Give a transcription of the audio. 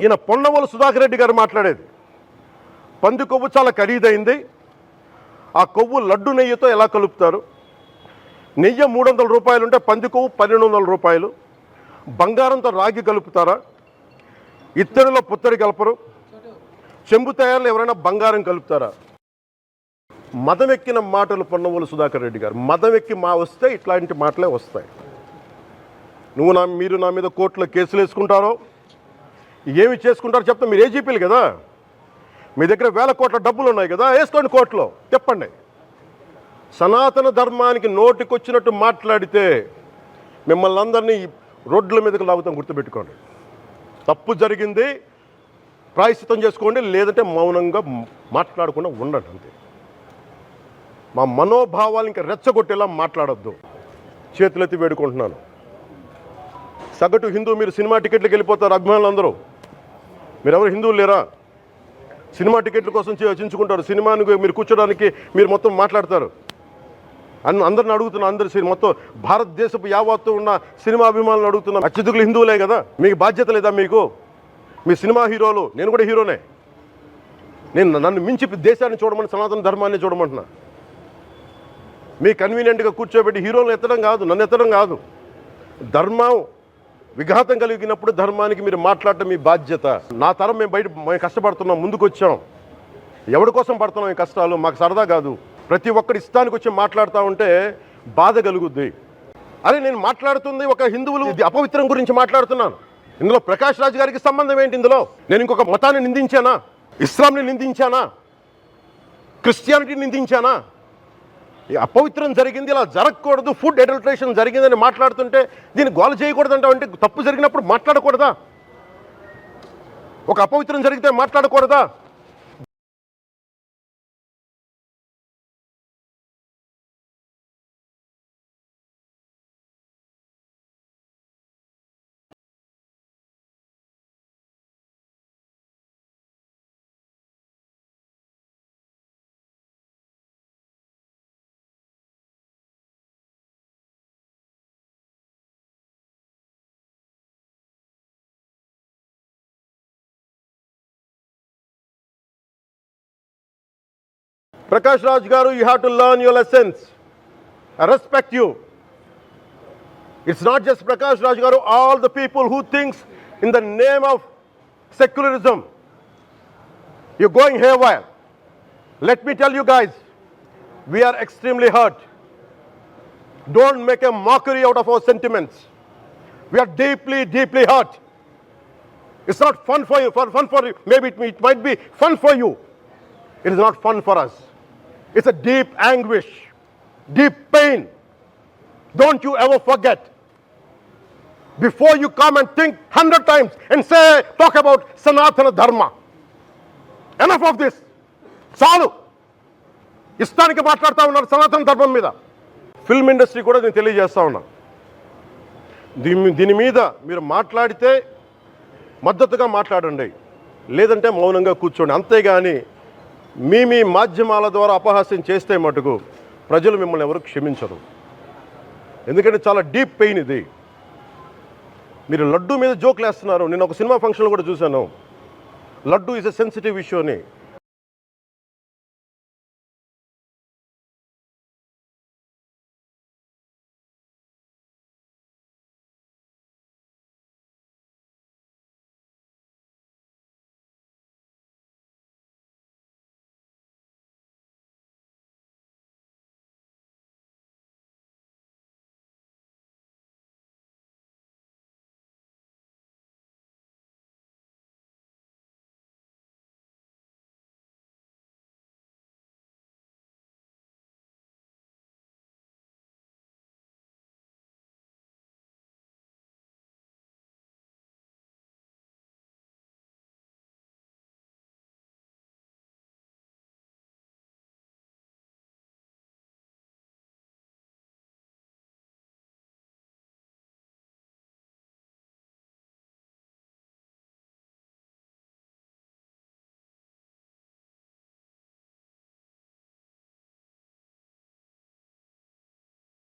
ఈయన పొన్నవోలు సుధాకర్ రెడ్డి గారు మాట్లాడేది పంది కొవ్వు చాలా ఖరీదైంది, ఆ కొవ్వు లడ్డు నెయ్యితో ఎలా కలుపుతారు, నెయ్యి 300 రూపాయలు ఉంటే పంది కొవ్వు 1200 రూపాయలు, బంగారంతో రాగి కలుపుతారా, ఇత్తడిలో పుత్తడి కలపరు, చెంబు తయారులో ఎవరైనా బంగారం కలుపుతారా? మదమెక్కిన మాటలు పొన్నవోలు సుధాకర్ రెడ్డి గారు. మదమెక్కి వస్తే ఇట్లాంటి మాటలే వస్తాయి. మీరు నా మీద కోర్టులో కేసులు వేసుకుంటారో ఏమి చేసుకుంటారో చెప్తా. మీరు ఏజీపీలు కదా, మీ దగ్గర వేల కోట్ల డబ్బులు ఉన్నాయి కదా, వేసుకోండి కోర్టులో, చెప్పండి. సనాతన ధర్మానికి నోటికొచ్చినట్టు మాట్లాడితే మిమ్మల్ని అందరినీ రోడ్ల మీదకి లాగుతాం, గుర్తుపెట్టుకోండి. తప్పు జరిగింది, ప్రాయశ్చిత్తం చేసుకోండి, లేదంటే మౌనంగా మాట్లాడకుండా ఉండండి అంతే. మా మనోభావాలు ఇంకా రెచ్చగొట్టేలా మాట్లాడొద్దు. చేతులెత్తి వేడుకుంటున్నాను. సగటు హిందూ మీరు సినిమా టికెట్లకు వెళ్ళిపోతారు, అభిమానులు అందరూ. మీరెవరు హిందువులు లేరా? సినిమా టికెట్ల కోసం చించుకుంటారు. సినిమాని మీరు కూర్చోడానికి మీరు మొత్తం మాట్లాడతారు. అందరిని అడుగుతున్నా, మొత్తం భారతదేశపు యావత్తు ఉన్న సినిమా అభిమానులు అడుగుతున్నా, అత్యధికులు హిందువులే కదా, మీకు బాధ్యత లేదా? మీకు మీ సినిమా హీరోలు, నేను కూడా హీరోనే. నన్ను మించి దేశాన్ని చూడమని, సనాతన ధర్మాన్ని చూడమంటున్నా. మీ కన్వీనియంట్గా కూర్చోబెట్టి హీరోలను ఎత్తడం కాదు, నన్ను ఎత్తడం కాదు. ధర్మం విఘాతం కలిగినప్పుడు ధర్మానికి మీరు మాట్లాడటం మీ బాధ్యత. నా తరం మేము కష్టపడుతున్నాం, ముందుకు వచ్చాం. ఎవరి కోసం పడుతున్నాం ఈ కష్టాలు? మాకు సరదా కాదు. ప్రతి ఒక్కరి ఇష్టానికి వచ్చి మాట్లాడుతూ ఉంటే బాధ కలుగుద్ది. అరే నేను మాట్లాడుతుంది ఒక హిందువులు అపవిత్రం గురించి మాట్లాడుతున్నాను. ఇందులో ప్రకాష్ రాజ్ గారికి సంబంధం ఏంటి? ఇందులో నేను ఇంకొక మతాన్ని నిందించానా? ఇస్లాంని నిందించానా? క్రిస్టియానిటీని నిందించానా? అపవిత్రం జరిగింది, ఇలా జరగకూడదు, ఫుడ్ అడల్టరేషన్ జరిగిందని మాట్లాడుతుంటే దీన్ని గోల చేయకూడదంటే, అంటే తప్పు జరిగినప్పుడు మాట్లాడకూడదా? ఒక అపవిత్రం జరిగితే మాట్లాడకూడదా? Prakash Raj Garu, you have to learn your lessons. I respect you. It's not just Prakash Raj Garu, all the people who thinks in the name of secularism. You're going haywire. Let me tell you guys, we are extremely hurt. Don't make a mockery out of our sentiments. We are deeply, deeply hurt. It's not fun for you. Maybe it might be fun for you. It is not fun for us. It's a deep anguish, deep pain. Don't you ever forget. Before you come and think 100 times and talk about Sanatana Dharma. Enough of this. చాలు. ఇష్టానికి మాట్లాడుతూ ఉన్నారు సనాతన ధర్మం మీద. Film industry కూడా నేను తెలియజేస్తా ఉన్నా, దీని మీద మీరు మాట్లాడితే మద్దతుగా మాట్లాడండి, లేదంటే మౌనంగా కూర్చోండి. అంతేగాని మీ మాధ్యమాల ద్వారా అపహాస్యం చేస్తే మటుకు ప్రజలు మిమ్మల్ని ఎవరు క్షమించరు. ఎందుకంటే చాలా డీప్ పెయిన్ ఇది. మీరు లడ్డు మీద జోకులు వేస్తున్నారు. నేను ఒక సినిమా ఫంక్షన్లో కూడా చూశాను. Laddu is a sensitive issue అని.